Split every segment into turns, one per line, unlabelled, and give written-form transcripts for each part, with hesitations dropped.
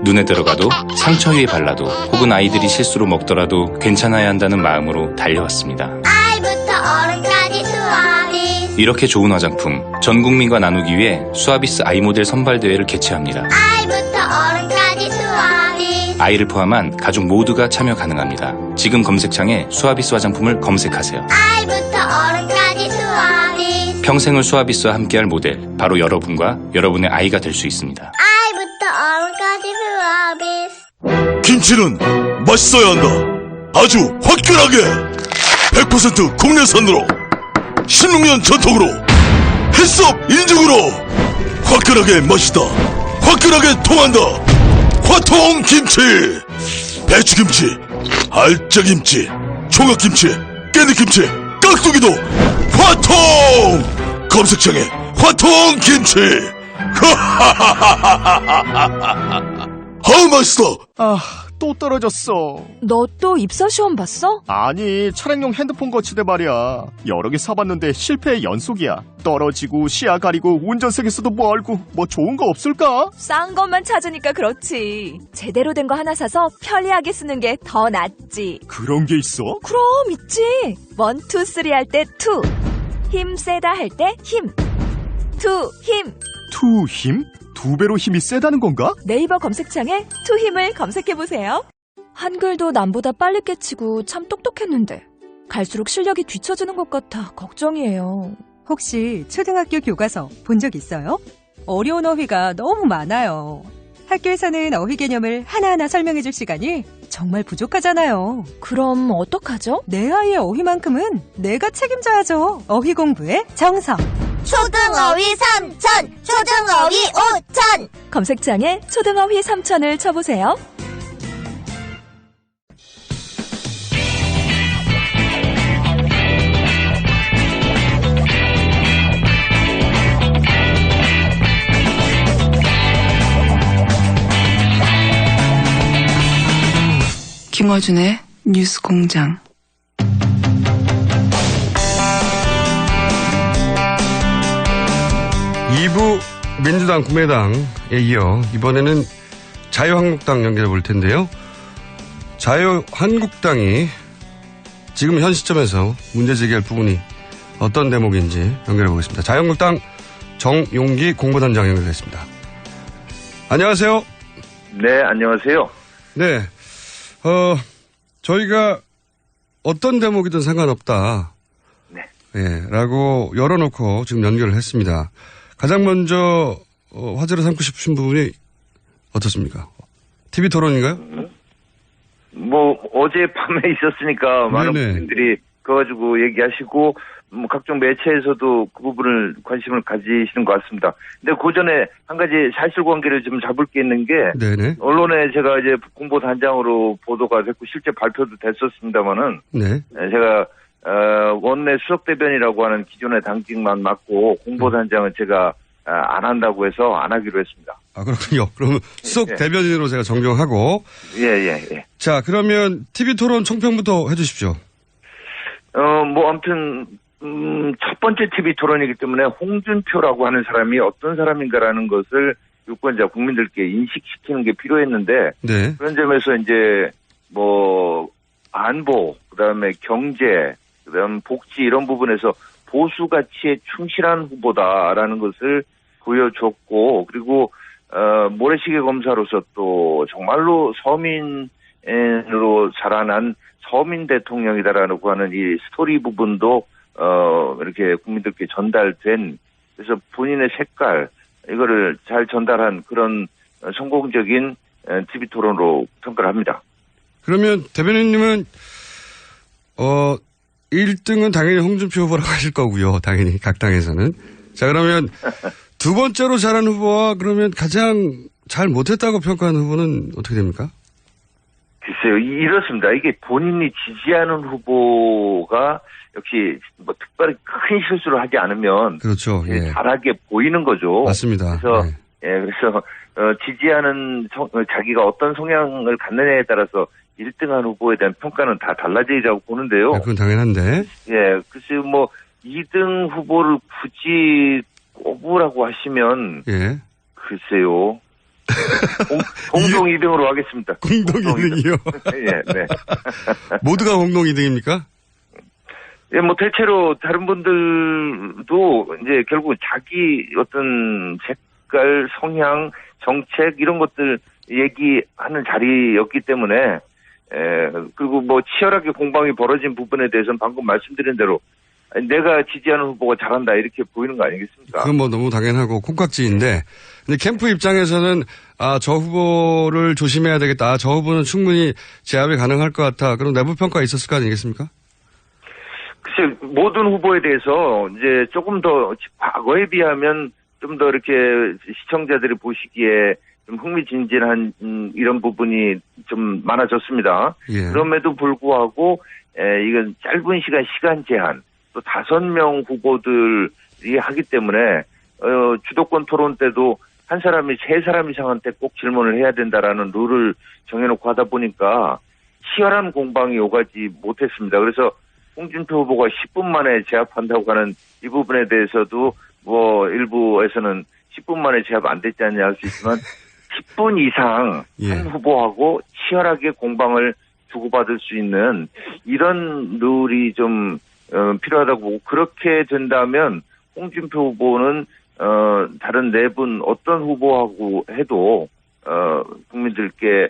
눈에 들어가도 상처 위에 발라도 혹은 아이들이 실수로 먹더라도 괜찮아야 한다는 마음으로 달려왔습니다.
아이부터 어른까지 수아비스.
이렇게 좋은 화장품 전 국민과 나누기 위해 수아비스 아이 모델 선발 대회를 개최합니다.
아이부터 어른까지 수아비스.
아이를 포함한 가족 모두가 참여 가능합니다. 지금 검색창에 수아비스 화장품을 검색하세요.
아이부터 어른까지 수아비스.
평생을 수아비스와 함께할 모델, 바로 여러분과 여러분의 아이가 될 수 있습니다.
아이부터 어른까지 수아비스.
김치는 맛있어야 한다. 아주 화끈하게 100% 국내산으로 16년 전통으로 햇섭 인증으로 화끈하게 맛있다. 화끈하게 통한다. 화통김치. 배추김치, 알짜김치, 총각김치, 깻잎김치, 깍두기도 화통. 검색창에 화통김치. 아우 맛있어.
아, 또 떨어졌어.
너 또 입사 시험 봤어?
아니, 차량용 핸드폰 거치대 말이야. 여러 개 사봤는데 실패의 연속이야. 떨어지고 시야 가리고 운전석에서도 뭐 알고 뭐 좋은 거 없을까?
싼 것만 찾으니까 그렇지. 제대로 된 거 하나 사서 편리하게 쓰는 게 더 낫지.
그런 게 있어?
그럼 있지. 1, 2, 3 할 때 2. 힘 세다 할 때 힘. 2, 힘.
투 힘? 2배로 힘이 세다는 건가?
네이버 검색창에 2 힘을 검색해보세요. 한글도 남보다 빨리 깨치고 참 똑똑했는데 갈수록 실력이 뒤처지는 것 같아 걱정이에요.
혹시 초등학교 교과서 본 적 있어요? 어려운 어휘가 너무 많아요. 학교에서는 어휘 개념을 하나하나 설명해줄 시간이 정말 부족하잖아요.
그럼 어떡하죠?
내 아이의 어휘만큼은 내가 책임져야죠. 어휘 공부의 정석.
초등어휘 3천, 초등어휘 5천.
검색창에 초등어휘 3천을 쳐보세요.
김어준의 뉴스공장.
이부 민주당, 국민의당에 이어 이번에는 자유한국당 연결해 볼 텐데요. 자유한국당이 지금 현 시점에서 문제 제기할 부분이 어떤 대목인지 연결해 보겠습니다. 자유한국당 정용기 공보단장 연결됐습니다. 안녕하세요.
네, 안녕하세요.
네, 저희가 어떤 대목이든 상관없다.
네.
예, 라고 열어놓고 지금 연결을 했습니다. 가장 먼저 화제로 삼고 싶으신 부분이 어떻습니까? TV 토론인가요?
뭐 어젯밤에 있었으니까 많은
네네.
분들이 그거 가지고 얘기하시고 뭐 각종 매체에서도 그 부분을 관심을 가지시는 것 같습니다. 근데 그 전에 한 가지 사실관계를 좀 잡을 게 있는 게
네네.
언론에 제가 이제 공보단장으로 보도가 됐고 실제 발표도 됐었습니다만은
네.
제가 원내 수석대변이라고 하는 기존의 당직만 맡고 공보단장은 제가 안 한다고 해서 안 하기로 했습니다.
아, 그렇군요. 그러면 수석
예.
대변인으로 제가 정정하고.
예.
자, 그러면 TV 토론 총평부터 해주십시오.
뭐 아무튼 첫 번째 TV 토론이기 때문에 홍준표라고 하는 사람이 어떤 사람인가라는 것을 유권자 국민들께 인식시키는 게 필요했는데
네.
그런 점에서 이제 뭐 안보, 그다음에 경제, 그다음 복지 이런 부분에서 보수 가치에 충실한 후보다라는 것을 보여줬고 그리고 모래시계 검사로서 또 정말로 서민으로 자라난 서민 대통령이다라고 하는 이 스토리 부분도 이렇게 국민들께 전달된 그래서 본인의 색깔 이거를 잘 전달한 그런 성공적인 TV 토론으로 평가를 합니다.
그러면 대변인님은 1등은 당연히 홍준표 후보라고 하실 거고요. 당연히 각 당에서는. 자, 그러면 두 번째로 잘한 후보와 그러면 가장 잘 못했다고 평가하는 후보는 어떻게 됩니까?
글쎄요, 이렇습니다. 이게 본인이 지지하는 후보가 역시 뭐 특별히 큰 실수를 하지 않으면
그렇죠. 예.
잘하게 보이는 거죠.
맞습니다.
그래서
네.
그래서 지지하는 자기가 어떤 성향을 갖느냐에 따라서 1등한 후보에 대한 평가는 다 달라지리라고 보는데요.
네, 그건 당연한데.
예, 글쎄요, 뭐 2등 후보를 굳이 꼽으라고 하시면
예.
글쎄요. 공동 2등으로 하겠습니다.
공동 2등이요?
예, 네.
모두가 공동 2등입니까?
예, 뭐, 대체로 다른 분들도 이제 결국 자기 어떤 색깔, 성향, 정책, 이런 것들 얘기하는 자리였기 때문에, 그리고 뭐, 치열하게 공방이 벌어진 부분에 대해서는 방금 말씀드린 대로 내가 지지하는 후보가 잘한다, 이렇게 보이는 거 아니겠습니까?
그건 뭐 너무 당연하고 콩깍지인데, 근데 캠프 입장에서는, 저 후보를 조심해야 되겠다. 저 후보는 충분히 제압이 가능할 것 같아. 그런 내부 평가가 있었을 거 아니겠습니까?
글쎄, 모든 후보에 대해서 이제 조금 더 과거에 비하면 좀 더 이렇게 시청자들이 보시기에 좀 흥미진진한 이런 부분이 좀 많아졌습니다.
예.
그럼에도 불구하고 이건 짧은 시간 제한, 또 5명 후보들이 하기 때문에 주도권 토론 때도 한 사람이 3사람 이상한테 꼭 질문을 해야 된다라는 룰을 정해놓고 하다 보니까 치열한 공방이 오가지 못했습니다. 그래서 홍준표 후보가 10분 만에 제압한다고 하는 이 부분에 대해서도 뭐 일부에서는 10분 만에 제압 안 됐지 않냐 할 수 있지만 10분 이상 한 후보하고 치열하게 공방을 주고받을 수 있는 이런 룰이 좀 필요하다고 보고, 그렇게 된다면 홍준표 후보는 다른 4분 어떤 후보하고 해도 국민들께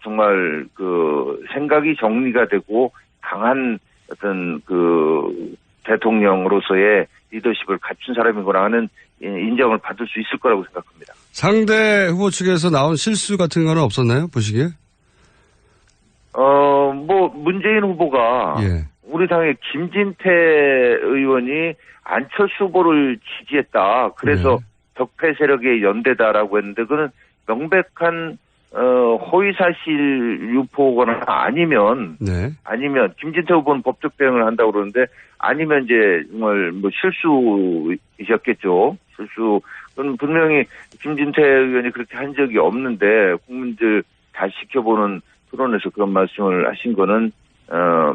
정말 그 생각이 정리가 되고 강한 어떤 그 대통령으로서의 리더십을 갖춘 사람이구나 하는 인정을 받을 수 있을 거라고 생각합니다.
상대 후보 측에서 나온 실수 같은 거는 없었나요? 보시기에?
뭐 문재인 후보가 우리 당의 김진태 의원이 안철수 후보를 지지했다. 그래서 적폐 세력의 연대다라고 했는데, 그건 명백한 허위사실 유포거나 아니면 김진태 후보는 법적 대응을 한다고 그러는데, 아니면 이제 정말 뭐 실수이셨겠죠. 그건 분명히 김진태 의원이 그렇게 한 적이 없는데, 국민들 다 지켜보는 토론에서 그런 말씀을 하신 거는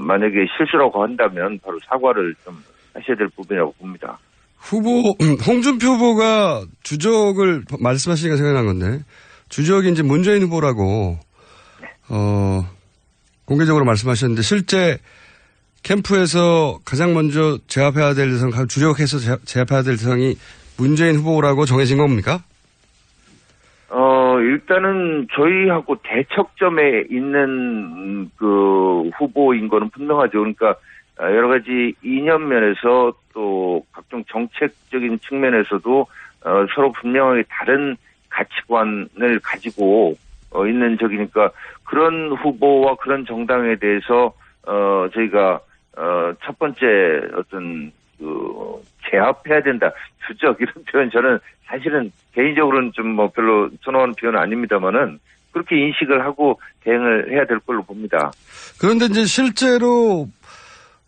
만약에 실수라고 한다면 바로 사과를 좀 하셔야 될 부분이라고 봅니다.
홍준표 후보가 주적을 말씀하시니까 생각난 건데, 주적이 이제 문재인 후보라고, 공개적으로 말씀하셨는데, 실제 캠프에서 가장 먼저 제압해야 될 대상, 주력해서 제압해야 될 대상이 문재인 후보라고 정해진 겁니까?
일단은 저희하고 대척점에 있는 그 후보인 거는 분명하죠. 그러니까 여러 가지 이념 면에서 또 각종 정책적인 측면에서도 서로 분명하게 다른 가치관을 가지고 있는 적이니까, 그런 후보와 그런 정당에 대해서 저희가 첫 번째 어떤 그 제압해야 된다, 주적 이런 표현 저는 사실은 개인적으로는 좀 뭐 별로 선호하는 표현은 아닙니다만은 그렇게 인식을 하고 대응을 해야 될 걸로 봅니다.
그런데 이제 실제로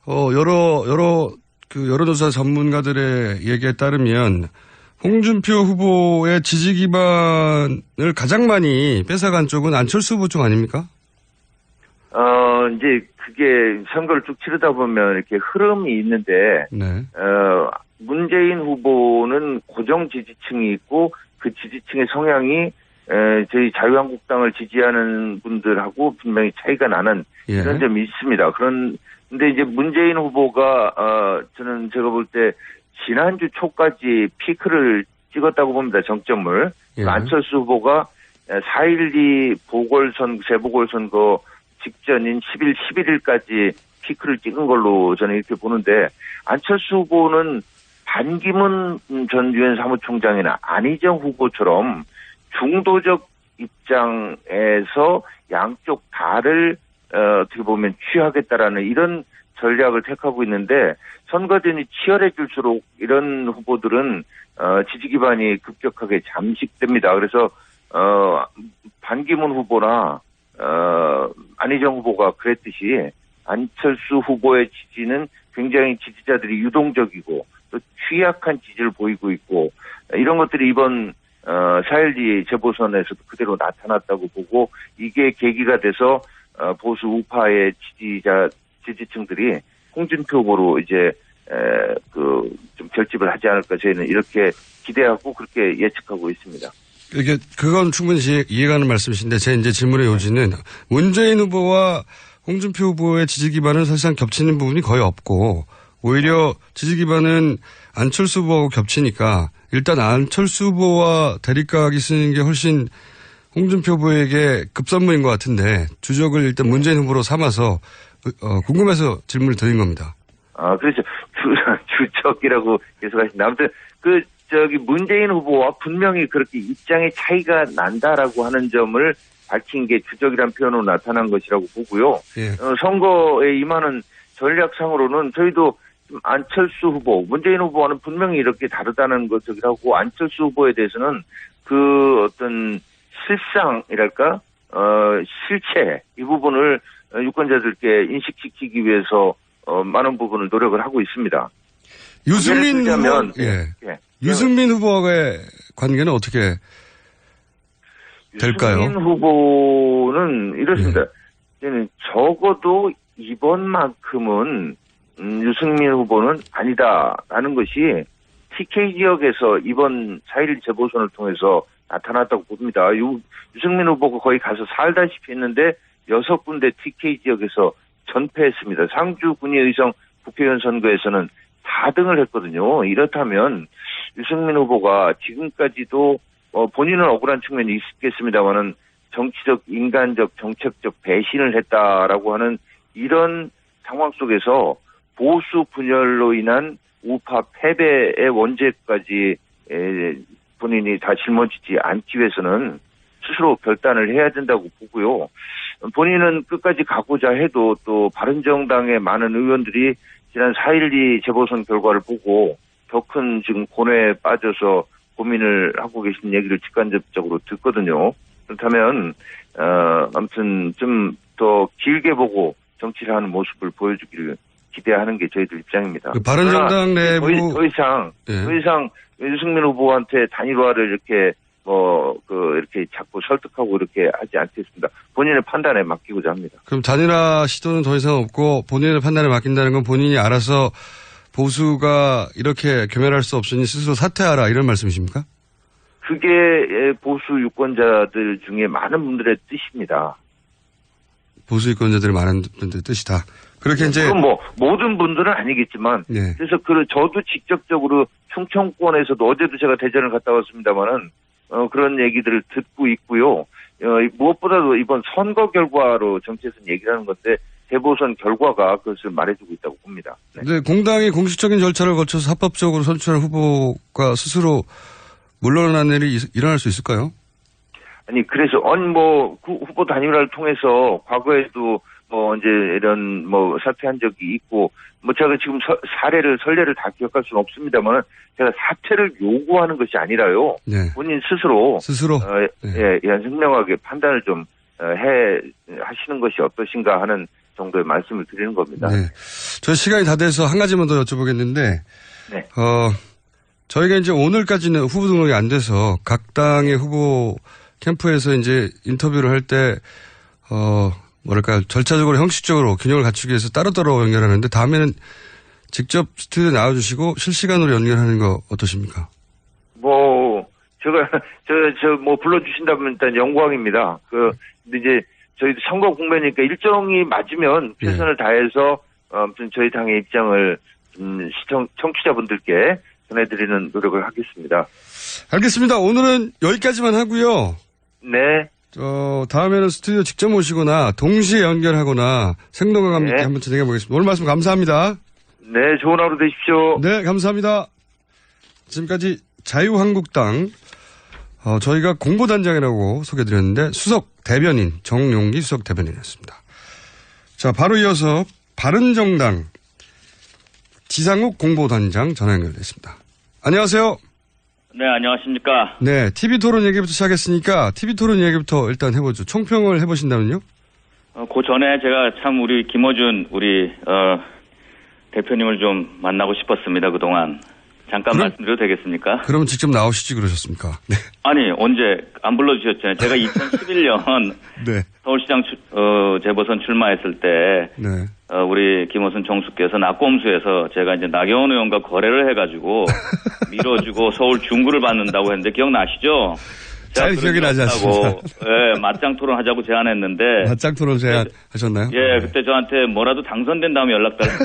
여론조사 전문가들의 얘기에 따르면 홍준표 후보의 지지 기반을 가장 많이 뺏어간 쪽은 안철수 후보 쪽 아닙니까?
이제 그게 선거를 쭉 치르다 보면 이렇게 흐름이 있는데, 문재인 후보는 고정 지지층이 있고 그 지지층의 성향이 저희 자유한국당을 지지하는 분들하고 분명히 차이가 나는 이런 점이 있습니다. 근데 이제 문재인 후보가 저는 제가 볼 때 지난주 초까지 피크를 찍었다고 봅니다. 정점을. 안철수 후보가 4.12 재보궐선거 직전인 10일, 11일까지 피크를 찍은 걸로 저는 이렇게 보는데, 안철수 후보는 반기문 전 유엔 사무총장이나 안희정 후보처럼 중도적 입장에서 양쪽 다를 어떻게 보면 취하겠다라는 이런 전략을 택하고 있는데, 선거전이 치열해질수록 이런 후보들은 지지 기반이 급격하게 잠식됩니다. 그래서 반기문 후보나 안희정 후보가 그랬듯이 안철수 후보의 지지는 굉장히 지지자들이 유동적이고 또 취약한 지지를 보이고 있고, 이런 것들이 이번 4.12 재보선에서도 그대로 나타났다고 보고, 이게 계기가 돼서 보수 우파의 지지층들이 홍준표 후보로 이제 좀 결집을 하지 않을까 저희는 이렇게 기대하고 그렇게 예측하고 있습니다.
이게 그건 충분히 이해가는 말씀이신데 제 이제 질문의 요지는 문재인 후보와 홍준표 후보의 지지 기반은 사실상 겹치는 부분이 거의 없고 오히려 지지 기반은 안철수 후보하고 겹치니까 일단 안철수 후보와 대립각이 쓰는 게 훨씬 홍준표 후보에게 급선무인 것 같은데 주적을 일단 문재인 후보로 삼아서 궁금해서 질문을 드린 겁니다.
아, 그렇죠. 주적이라고 계속 하신다. 아무튼 문재인 후보와 분명히 그렇게 입장의 차이가 난다라고 하는 점을 밝힌 게 주적이란 표현으로 나타난 것이라고 보고요.
예.
선거에 임하는 전략상으로는 저희도 안철수 후보, 문재인 후보와는 분명히 이렇게 다르다는 것이라고 안철수 후보에 대해서는 그 어떤 실상이랄까, 실체, 이 부분을 유권자들께 인식시키기 위해서 많은 부분을 노력을 하고 있습니다.
유승민
후보,
예. 유승민 후보와의 관계는 어떻게 될까요?
유승민 후보는 이렇습니다. 예. 적어도 이번만큼은 유승민 후보는 아니다라는 것이 TK 지역에서 이번 4.1 재보선을 통해서 나타났다고 봅니다. 유승민 후보가 거의 가서 살다시피 했는데 6군데 TK 지역에서 전패했습니다. 상주 군의의성 국회의원 선거에서는 4등을 했거든요. 이렇다면 유승민 후보가 지금까지도 본인은 억울한 측면이 있겠습니다만은 정치적, 인간적, 정책적 배신을 했다라고 하는 이런 상황 속에서 보수 분열로 인한 우파 패배의 원죄까지 본인이 다 짊어지지 않기 위해서는 스스로 결단을 해야 된다고 보고요. 본인은 끝까지 가고자 해도 또 바른정당의 많은 의원들이 지난 4.12 재보선 결과를 보고 더 큰 지금 고뇌에 빠져서 고민을 하고 계신 얘기를 직간접적으로 듣거든요. 그렇다면 아무튼 좀 더 길게 보고 정치를 하는 모습을 보여주기를 기대하는 게 저희들 입장입니다.
바른정당 내부
더 이상 유승민 후보한테 단일화를 이렇게 이렇게 자꾸 설득하고 이렇게 하지 않겠습니다. 본인의 판단에 맡기고자 합니다.
그럼 단일화 시도는 더 이상 없고 본인의 판단에 맡긴다는 건 본인이 알아서 보수가 이렇게 겸연할 수 없으니 스스로 사퇴하라 이런 말씀이십니까?
그게 보수 유권자들 중에 많은 분들의 뜻입니다.
보수 유권자들의 많은 분들의 뜻이다. 그렇게 이제
그럼 모든 분들은 아니겠지만
네.
그래서 저도 직접적으로 충청권에서도 어제도 제가 대전을 갔다 왔습니다만은 그런 얘기들을 듣고 있고요. 무엇보다도 이번 선거 결과로 정치에서는 얘기를 하는 건데 재보선 결과가 그것을 말해주고 있다고 봅니다. 네.
네, 공당이 공식적인 절차를 거쳐서 합법적으로 선출한 후보가 스스로 물러난 일이 일어날 수 있을까요?
아니 그래서 후보 단일화를 통해서 과거에도 이제 이런 사퇴한 적이 있고 제가 지금 선례를 다 기억할 수는 없습니다만 제가 사퇴를 요구하는 것이 아니라요.
네.
본인 스스로
네.
현명하게 판단을 좀 하시는 것이 어떠신가 하는 정도의 말씀을 드리는 겁니다.
네. 저 시간이 다 돼서 한 가지만 더 여쭤보겠는데,
네.
저희가 이제 오늘까지는 후보 등록이 안 돼서 각 당의 후보 캠프에서 이제 인터뷰를 할 때, 절차적으로 형식적으로 균형을 갖추기 위해서 따로따로 연결하는데 다음에는 직접 스튜디오에 나와주시고 실시간으로 연결하는 거 어떠십니까?
불러주신다면 일단 영광입니다. 근데 이제 저희도 선거 국면이니까 일정이 맞으면 최선을 다해서 아무튼 저희 당의 입장을 청취자분들께 전해드리는 노력을 하겠습니다.
알겠습니다. 오늘은 여기까지만 하고요.
네.
다음에는 스튜디오 직접 모시거나 동시에 연결하거나 생동감 있게 한번 진행해 보겠습니다. 오늘 말씀 감사합니다.
네, 좋은 하루 되십시오.
네, 감사합니다. 지금까지 자유한국당 저희가 공보단장이라고 소개드렸는데 수석 대변인 정용기 수석 대변인이었습니다. 자, 바로 이어서 바른정당 지상욱 공보단장 전화 연결됐습니다. 안녕하세요.
네, 안녕하십니까.
네, TV토론 얘기부터 시작했으니까 TV토론 얘기부터 일단 해보죠. 총평을 해보신다면요?
그 전에 제가 참 우리 김어준 대표님을 좀 만나고 싶었습니다, 그동안. 잠깐 말씀드려도 되겠습니까?
그러면 직접 나오시지 그러셨습니까? 네.
아니, 언제 안 불러주셨잖아요. 제가 2011년
네.
서울시장 재보선 출마했을 때
네.
우리 김어순 정수께서 낙곰수에서 제가 이제 나경원 의원과 거래를 해가지고 밀어주고 서울 중구를 받는다고 했는데 기억나시죠?
잘 기억이 나지 않습니다.
예, 맞짱 토론 하자고 제안했는데.
맞짱 토론 제안하셨나요?
예, 그때 저한테 뭐라도 당선된 다음에 연락 달라고.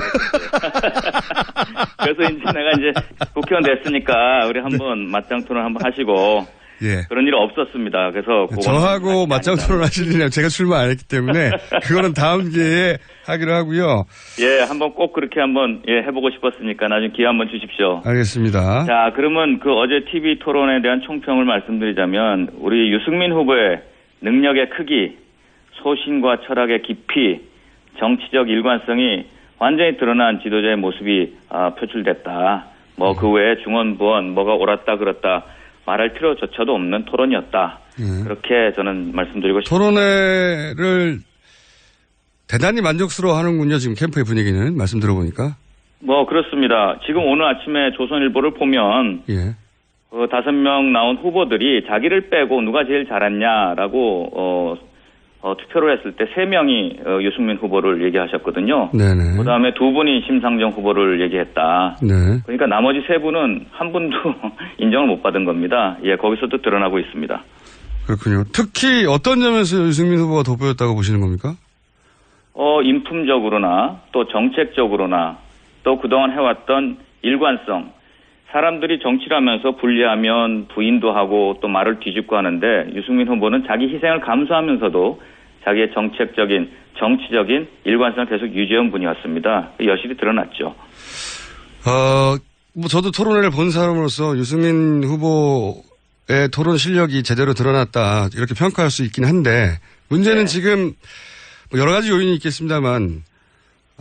그래서 이제 내가 이제 국회의원 됐으니까 우리 한번 맞짱 토론 한번 하시고.
예.
그런 일은 없었습니다. 그래서
저하고 맞짱 토론 하시려면 제가 출마 안 했기 때문에 그거는 다음 기회에 하기로 하고요.
예, 한번 꼭 그렇게 한번 해보고 싶었으니까 나중에 기회 한번 주십시오.
알겠습니다.
자, 그러면 그 어제 TV 토론에 대한 총평을 말씀드리자면 우리 유승민 후보의 능력의 크기, 소신과 철학의 깊이, 정치적 일관성이 완전히 드러난 지도자의 모습이 표출됐다. 뭐 그 외에 중언부언 뭐가 옳았다 그렇다 말할 필요조차도 없는 토론이었다. 그렇게 저는 말씀드리고 싶습니다.
토론회를 대단히 만족스러워하는군요. 지금 캠프의 분위기는 말씀 들어보니까.
뭐 그렇습니다. 지금 오늘 아침에 조선일보를 보면
예.
5명 나온 후보들이 자기를 빼고 누가 제일 잘했냐라고 투표를 했을 때 3명이 유승민 후보를 얘기하셨거든요.
네네.
그다음에 2분이 심상정 후보를 얘기했다.
네.
그러니까 나머지 3분은 한 분도 인정을 못 받은 겁니다. 예, 거기서도 드러나고 있습니다.
그렇군요. 특히 어떤 점에서 유승민 후보가 돋보였다고 보시는 겁니까?
인품적으로나 또 정책적으로나 또 그동안 해왔던 일관성. 사람들이 정치를 하면서 분리하면 부인도 하고 또 말을 뒤집고 하는데 유승민 후보는 자기 희생을 감수하면서도 자기의 정책적인 정치적인 일관성을 계속 유지해온 분이었습니다. 여실히 드러났죠.
뭐 저도 토론회를 본 사람으로서 유승민 후보의 토론 실력이 제대로 드러났다 이렇게 평가할 수 있긴 한데 문제는 지금 뭐 여러 가지 요인이 있겠습니다만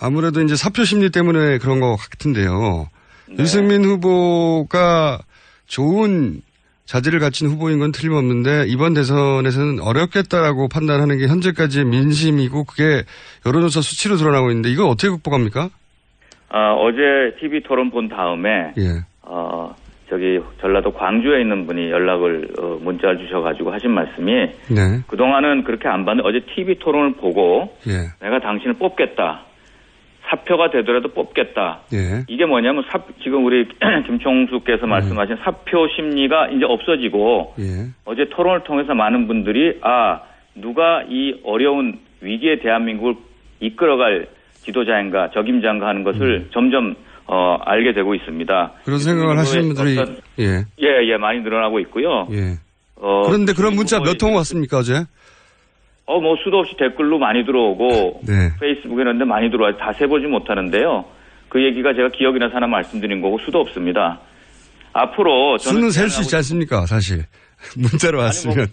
아무래도 이제 사표 심리 때문에 그런 것 같은데요. 네. 유승민 후보가 좋은 자질을 갖춘 후보인 건 틀림없는데 이번 대선에서는 어렵겠다라고 판단하는 게 현재까지의 민심이고 그게 여론조사 수치로 드러나고 있는데 이걸 어떻게 극복합니까?
어제 TV 토론 본 다음에
예.
저기 전라도 광주에 있는 분이 연락을 문자를 주셔가지고 하신 말씀이
네.
그동안은 그렇게 안 봤는데 어제 TV 토론을 보고
예.
내가 당신을 뽑겠다. 사표가 되더라도 뽑겠다.
예.
이게 뭐냐면 지금 우리 김총수께서 말씀하신 사표 심리가 이제 없어지고
예.
어제 토론을 통해서 많은 분들이 누가 이 어려운 위기의 대한민국을 이끌어갈 지도자인가 적임자인가 하는 것을 점점 알게 되고 있습니다.
그런 생각을 하시는 분들이
예, 많이 늘어나고 있고요.
예. 그런데 그런 문자 몇 통 왔습니까 어제?
뭐 수도 없이 댓글로 많이 들어오고
네.
페이스북에 있는데 많이 들어와요. 다 세보지 못하는데요. 그 얘기가 제가 기억이 나서 하나 말씀드린 거고 수도 없습니다. 앞으로
수는 셀 수 있지 않습니까 사실 문자로 왔으면.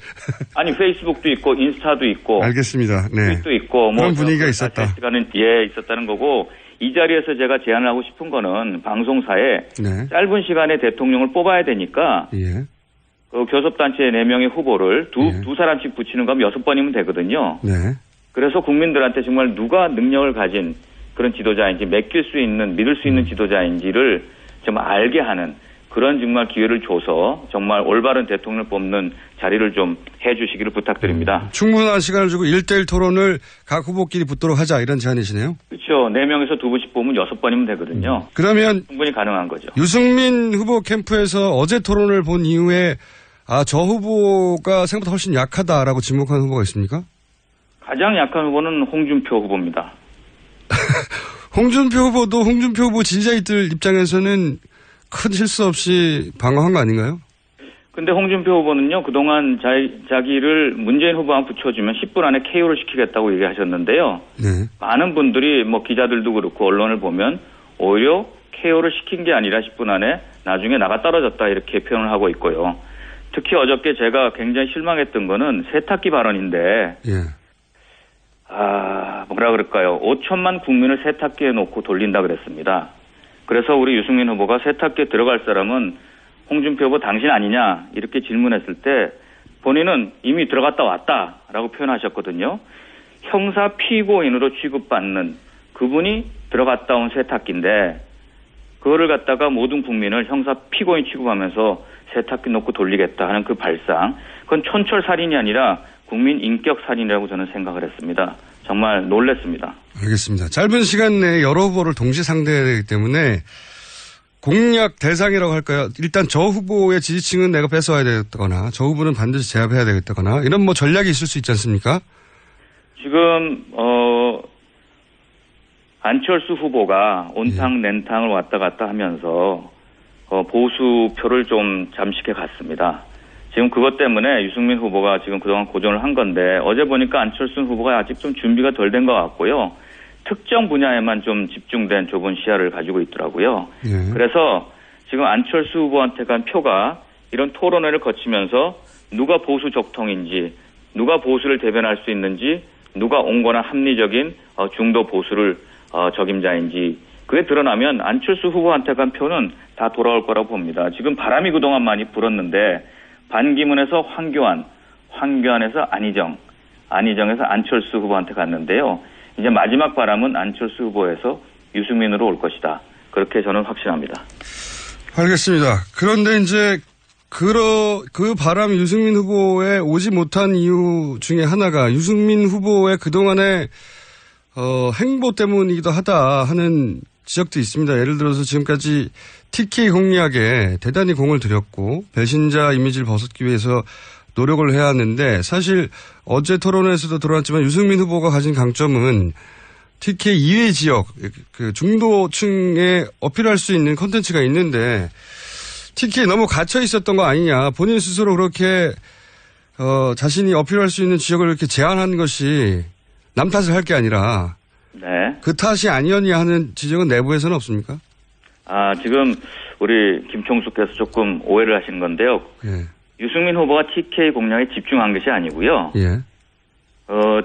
아니 페이스북도 있고 인스타도 있고.
알겠습니다. 네.
트윗도 있고
그런 분위기가 있었다.
시간은 있었다는 거고 이 자리에서 제가 제안을 하고 싶은 거는 방송사에
네.
짧은 시간에 대통령을 뽑아야 되니까.
예.
교섭단체 4명의 후보를 두 사람씩 붙이는 거면 6번이면 되거든요.
네.
그래서 국민들한테 정말 누가 능력을 가진 그런 지도자인지 믿을 수 있는 지도자인지를 정말 알게 하는 그런 정말 기회를 줘서 정말 올바른 대통령을 뽑는 자리를 좀 해주시기를 부탁드립니다.
충분한 시간을 주고 1대1 토론을 각 후보끼리 붙도록 하자 이런 제안이시네요.
그렇죠. 4명에서 2분씩 뽑으면 6번이면 되거든요.
그러면
충분히 가능한 거죠.
유승민 후보 캠프에서 어제 토론을 본 이후에 저 후보가 생각보다 훨씬 약하다라고 지목한 후보가 있습니까?
가장 약한 후보는 홍준표 후보입니다.
홍준표 후보도 홍준표 후보 지지자들 입장에서는 큰 실수 없이 방어한 거 아닌가요?
근데 홍준표 후보는요, 그동안 자기를 문재인 후보만 붙여주면 10분 안에 KO를 시키겠다고 얘기하셨는데요.
네.
많은 분들이 기자들도 그렇고 언론을 보면 오히려 KO를 시킨 게 아니라 10분 안에 나중에 나가 떨어졌다 이렇게 표현을 하고 있고요. 특히 어저께 제가 굉장히 실망했던 거는 세탁기 발언인데, 뭐라 그럴까요? 5천만 국민을 세탁기에 놓고 돌린다 그랬습니다. 그래서 우리 유승민 후보가 세탁기에 들어갈 사람은 홍준표 후보 당신 아니냐 이렇게 질문했을 때 본인은 이미 들어갔다 왔다라고 표현하셨거든요. 형사 피고인으로 취급받는 그분이 들어갔다 온 세탁기인데 그거를 갖다가 모든 국민을 형사 피고인 취급하면서 세탁기 놓고 돌리겠다 하는 그 발상, 그건 촌철살인이 아니라 국민 인격살인이라고 저는 생각을 했습니다. 정말 놀랐습니다.
알겠습니다. 짧은 시간 내에 여러 후보를 동시 상대해야 되기 때문에 공약 대상이라고 할까요? 일단 저 후보의 지지층은 내가 뺏어와야 되겠다거나 저 후보는 반드시 제압해야 되겠다거나 이런 뭐 전략이 있을 수 있지 않습니까?
지금 안철수 후보가 온탕 냉탕을 왔다 갔다 하면서 보수표를 좀 잠식해 갔습니다. 지금 그것 때문에 유승민 후보가 지금 그동안 고전을 한 건데 어제 보니까 안철수 후보가 아직 좀 준비가 덜 된 것 같고요. 특정 분야에만 좀 집중된 좁은 시야를 가지고 있더라고요. 그래서 지금 안철수 후보한테 간 표가 이런 토론회를 거치면서 누가 보수 적통인지 누가 보수를 대변할 수 있는지 누가 온건한 합리적인 중도 보수를 적임자인지 그게 드러나면 안철수 후보한테 간 표는 다 돌아올 거라고 봅니다. 지금 바람이 그동안 많이 불었는데 반기문에서 황교안, 황교안에서 안희정, 안희정에서 안철수 후보한테 갔는데요. 이제 마지막 바람은 안철수 후보에서 유승민으로 올 것이다. 그렇게 저는 확신합니다.
알겠습니다. 그런데 이제 그 바람이 유승민 후보에 오지 못한 이유 중에 하나가 유승민 후보의 그동안의 행보 때문이기도 하다 하는 지적도 있습니다. 예를 들어서 지금까지 TK 공략에 대단히 공을 들였고 배신자 이미지를 벗기 위해서 노력을 해야 하는데 사실 어제 토론회에서도 드러났지만 유승민 후보가 가진 강점은 TK 이외 지역 그 중도층에 어필할 수 있는 콘텐츠가 있는데 TK에 너무 갇혀 있었던 거 아니냐. 본인 스스로 그렇게 자신이 어필할 수 있는 지역을 이렇게 제한한 것이 남 탓을 할 게 아니라
네.
그 탓이 아니었냐 하는 지적은 내부에서는 없습니까?
지금 우리 김총수께서 조금 오해를 하신 건데요.
예.
유승민 후보가 TK 공략에 집중한 것이 아니고요.
예.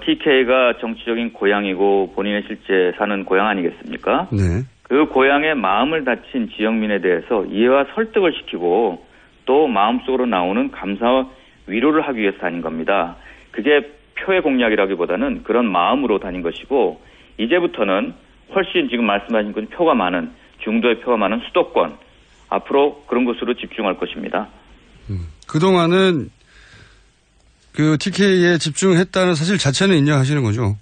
TK가 정치적인 고향이고 본인의 실제 사는 고향 아니겠습니까?
네.
그 고향의 마음을 다친 지역민에 대해서 이해와 설득을 시키고 또 마음속으로 나오는 감사와 위로를 하기 위해서 다닌 겁니다. 그게 표의 공략이라기보다는 그런 마음으로 다닌 것이고 이제부터는 훨씬 지금 말씀하신 그 표가 많은 중도의 표가 많은 수도권 앞으로 그런 곳으로 집중할 것입니다.
그동안은 그 TK에 집중했다는 사실 자체는 인정하시는 거죠?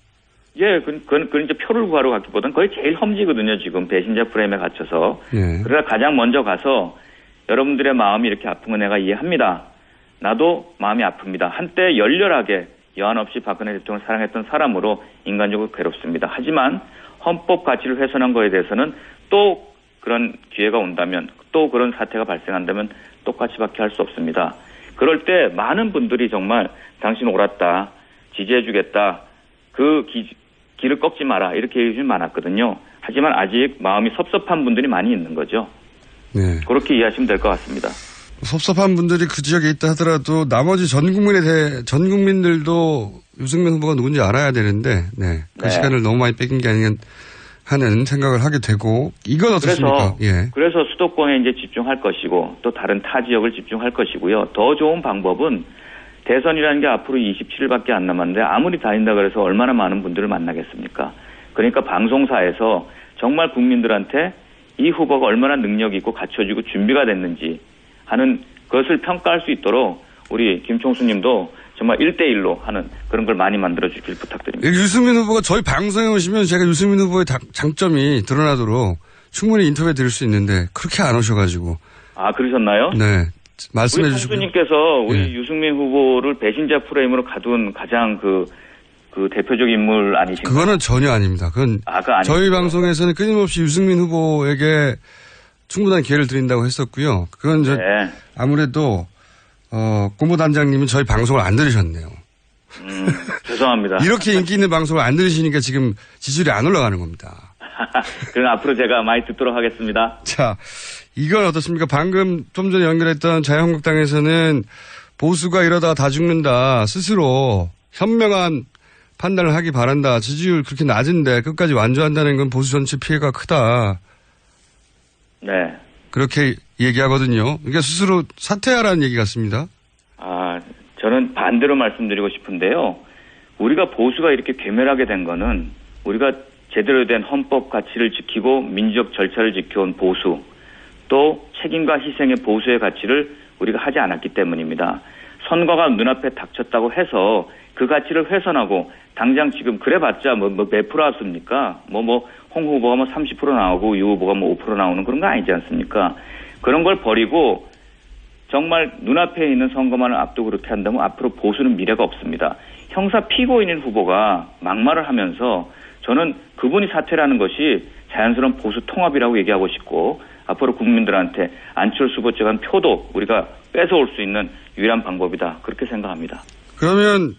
예, 그건 이제 표를 구하러 갔기보다는 거의 제일 험지거든요, 지금 배신자 프레임에 갇혀서.
예.
그래서 가장 먼저 가서 여러분들의 마음이 이렇게 아픈 건 내가 이해합니다. 나도 마음이 아픕니다. 한때 열렬하게 여한 없이 박근혜 대통령을 사랑했던 사람으로 인간적으로 괴롭습니다. 하지만 헌법 가치를 훼손한 거에 대해서는 또 그런 기회가 온다면 또 그런 사태가 발생한다면 똑같이밖에 할 수 없습니다. 그럴 때 많은 분들이 정말 당신 옳았다, 지지해주겠다, 그 길을 꺾지 마라 이렇게 얘기 좀 많았거든요. 하지만 아직 마음이 섭섭한 분들이 많이 있는 거죠.
네.
그렇게 이해하시면 될 것 같습니다.
섭섭한 분들이 그 지역에 있다 하더라도 나머지 전 국민들도 유승민 후보가 누군지 알아야 되는데, 네. 그
네.
시간을 너무 많이 뺏긴 게 아닌가 하는 생각을 하게 되고, 이건 어떻습니까?
그래서 수도권에 이제 집중할 것이고, 또 다른 타 지역을 집중할 것이고요. 더 좋은 방법은 대선이라는 게 앞으로 27일밖에 안 남았는데, 아무리 다닌다 그래서 얼마나 많은 분들을 만나겠습니까? 그러니까 방송사에서 정말 국민들한테 이 후보가 얼마나 능력이 있고 갖춰지고 준비가 됐는지 하는 것을 평가할 수 있도록 우리 김총수님도 정말 1대1로 하는 그런 걸 많이 만들어주길 부탁드립니다.
유승민 후보가 저희 방송에 오시면 제가 유승민 후보의 장점이 드러나도록 충분히 인터뷰 드릴 수 있는데 그렇게 안 오셔가지고.
아, 그러셨나요?
네. 말씀해 주시고.
우리 총수님께서 우리 유승민 후보를 배신자 프레임으로 가둔 가장 그 대표적 인물 아니신가요?
그거는 전혀 아닙니다. 그건 저희 방송에서는 끊임없이 유승민 후보에게 충분한 기회를 드린다고 했었고요. 그건 아무래도 공보단장님은 저희 방송을 안 들으셨네요.
죄송합니다.
이렇게 인기 있는 방송을 안 들으시니까 지금 지지율이 안 올라가는 겁니다.
그럼 앞으로 제가 많이 듣도록 하겠습니다.
자, 이건 어떻습니까? 방금 좀 전에 연결했던 자유한국당에서는 보수가 이러다가 다 죽는다. 스스로 현명한 판단을 하기 바란다. 지지율 그렇게 낮은데 끝까지 완주한다는 건 보수 전체 피해가 크다.
네.
그렇게 얘기하거든요. 그러니까 스스로 사퇴하라는 얘기 같습니다.
저는 반대로 말씀드리고 싶은데요. 우리가 보수가 이렇게 괴멸하게 된 거는 우리가 제대로 된 헌법 가치를 지키고 민주적 절차를 지켜온 보수, 또 책임과 희생의 보수의 가치를 우리가 하지 않았기 때문입니다. 선거가 눈앞에 닥쳤다고 해서 그 가치를 훼손하고 당장 지금 그래봤자 몇 프로 왔습니까? 홍 후보가 30% 나오고 유 후보가 5% 나오는 그런 거 아니지 않습니까? 그런 걸 버리고 정말 눈앞에 있는 선거만을 앞두고 그렇게 한다면 앞으로 보수는 미래가 없습니다. 형사 피고인인 후보가 막말을 하면서 저는 그분이 사퇴라는 것이 자연스러운 보수 통합이라고 얘기하고 싶고 앞으로 국민들한테 안철수 후보 쪽한 표도 우리가 뺏어올 수 있는 유일한 방법이다. 그렇게 생각합니다.
그러면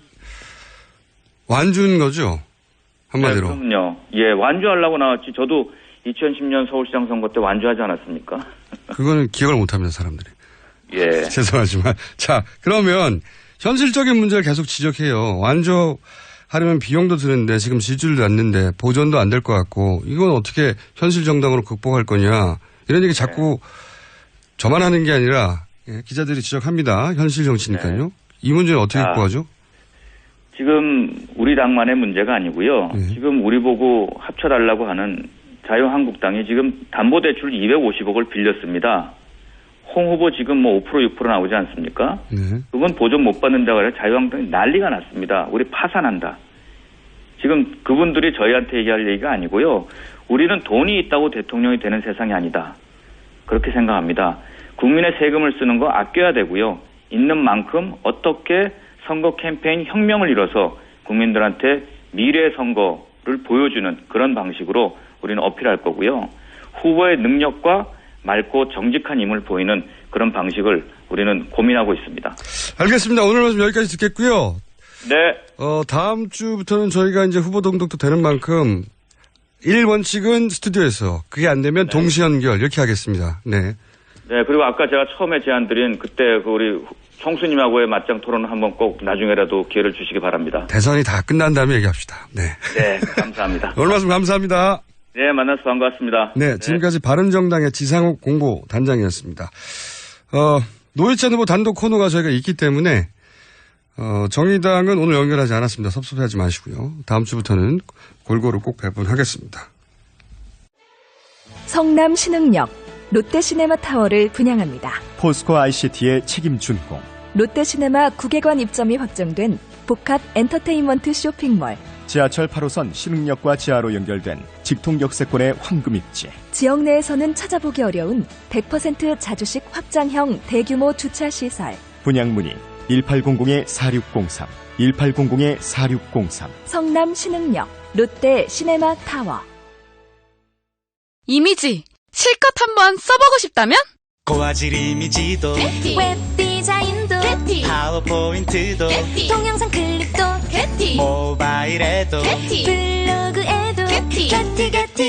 완주인 거죠? 한마디로.
네, 그럼요. 예, 완주하려고 나왔지. 저도 2010년 서울시장 선거 때 완주하지 않았습니까?
그거는 기억을 못합니다, 사람들이.
예.
죄송하지만. 자, 그러면 현실적인 문제를 계속 지적해요. 완주하려면 비용도 드는데 지금 지지율도 않는데 보전도 안 될 것 같고 이건 어떻게 현실 정당으로 극복할 거냐. 이런 얘기 자꾸 저만 하는 게 아니라 기자들이 지적합니다. 현실 정치니까요.
네.
이 문제는 어떻게 극복하죠?
지금 우리 당만의 문제가 아니고요. 지금 우리 보고 합쳐달라고 하는 자유한국당이 지금 담보대출 250억을 빌렸습니다. 홍 후보 지금 5% 6% 나오지 않습니까? 그건 보전 못 받는다고 해서 자유한국당이 난리가 났습니다. 우리 파산한다. 지금 그분들이 저희한테 얘기할 얘기가 아니고요. 우리는 돈이 있다고 대통령이 되는 세상이 아니다. 그렇게 생각합니다. 국민의 세금을 쓰는 거 아껴야 되고요. 있는 만큼 어떻게 선거 캠페인 혁명을 이뤄서 국민들한테 미래 선거를 보여주는 그런 방식으로 우리는 어필할 거고요. 후보의 능력과 맑고 정직한 힘을 보이는 그런 방식을 우리는 고민하고 있습니다.
알겠습니다. 오늘 말씀 여기까지 듣겠고요.
네.
다음 주부터는 저희가 이제 후보 등록도 되는 만큼 1원칙은 스튜디오에서 그게 안 되면 동시 연결 이렇게 하겠습니다. 네.
네, 그리고 아까 제가 처음에 제안드린 그때 우리 총수님하고의 맞짱 토론을 한번 꼭 나중에라도 기회를 주시기 바랍니다.
대선이 다 끝난 다음에 얘기합시다. 네.
네, 감사합니다.
오늘 말씀 감사합니다.
네, 만나서 반갑습니다.
네, 지금까지 바른정당의 지상욱 공보단장이었습니다. 노회찬 후보 단독 코너가 저희가 있기 때문에 정의당은 오늘 연결하지 않았습니다. 섭섭해하지 마시고요. 다음 주부터는 골고루 꼭 배분하겠습니다.
성남 신흥역 롯데시네마타워를 분양합니다.
포스코 ICT의 책임 준공.
롯데시네마 9개관 입점이 확정된 복합 엔터테인먼트 쇼핑몰.
지하철 8호선 신흥역과 지하로 연결된 직통역세권의 황금입지.
지역 내에서는 찾아보기 어려운 100% 자주식 확장형 대규모 주차시설.
분양문의 1800-4603, 1800-4603.
성남 신흥역 롯데 시네마 타워.
이미지 실컷 한번 써보고 싶다면?
고화질 이미지도
웹 디자인도
파워포인트도
동영상 클립도
모바일에도
블로그에도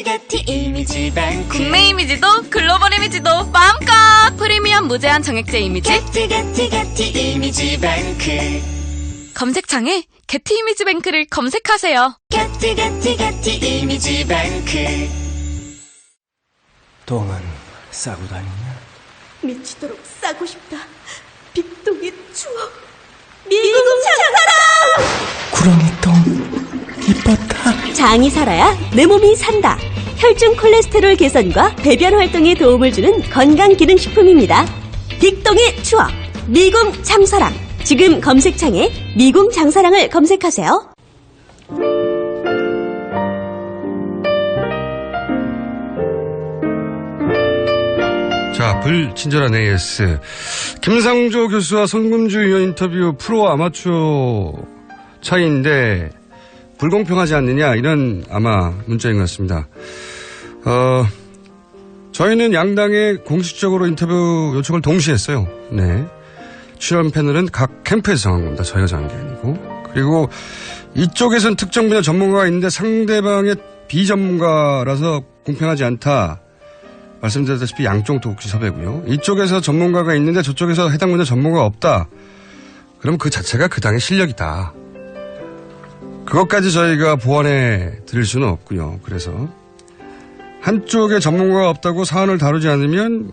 게티 이미지 뱅크
국내 이미지도 글로벌 이미지도 마음껏 프리미엄 무제한 정액제 이미지
게티 이미지 뱅크
검색창에 게티 이미지 뱅크를 검색하세요.
게티 이미지 뱅크.
똥은 싸고 다니냐?
미치도록 싸고 싶다. 빅동의 추억. 미국 장사랑.
구렁이 똥 이뻤다.
장이 살아야 내 몸이 산다. 혈중 콜레스테롤 개선과 배변 활동에 도움을 주는 건강기능식품입니다. 빅동의 추억 미궁 장사랑. 지금 검색창에 미궁 장사랑을 검색하세요.
자, 불친절한 AS. 김상조 교수와 송금주 의원 인터뷰 프로 아마추어 차이인데 불공평하지 않느냐 이런 아마 문자인 것 같습니다. 저희는 양당에 공식적으로 인터뷰 요청을 동시에 했어요. 네. 출연 패널은 각 캠프에서 정한 겁니다. 저희가 정한 게 아니고. 그리고 이쪽에선 특정 분야 전문가가 있는데 상대방의 비전문가라서 공평하지 않다. 말씀드렸다시피 양쪽 독시 섭외고요. 이쪽에서 전문가가 있는데 저쪽에서 해당 분야 전문가가 없다. 그럼 그 자체가 그 당의 실력이다. 그것까지 저희가 보완해 드릴 수는 없고요. 그래서 한쪽에 전문가가 없다고 사안을 다루지 않으면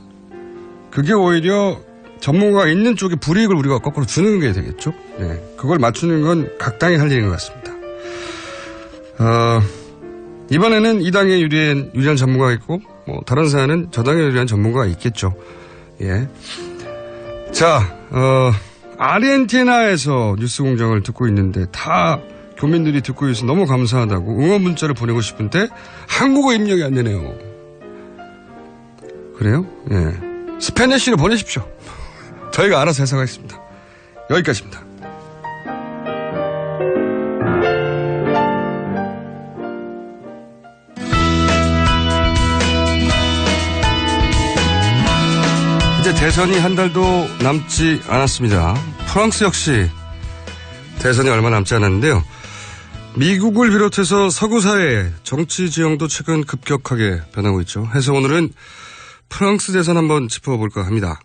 그게 오히려 전문가가 있는 쪽에 불이익을 우리가 거꾸로 주는 게 되겠죠. 네, 그걸 맞추는 건 각 당이 할 일인 것 같습니다. 이번에는 이 당에 유리한 전문가가 있고 뭐 다른 사안은 저 당에 유리한 전문가가 있겠죠. 예. 자, 아르헨티나에서 뉴스 공장을 듣고 있는데 다 교민들이 듣고 있어서 너무 감사하다고 응원 문자를 보내고 싶은데 한국어 입력이 안 되네요. 그래요? 예. 스페니쉬로 보내십시오. 저희가 알아서 해석하겠습니다. 여기까지입니다. 이제 대선이 한 달도 남지 않았습니다. 프랑스 역시 대선이 얼마 남지 않았는데요. 미국을 비롯해서 서구 사회 정치 지형도 최근 급격하게 변하고 있죠. 해서 오늘은 프랑스 대선 한번 짚어볼까 합니다.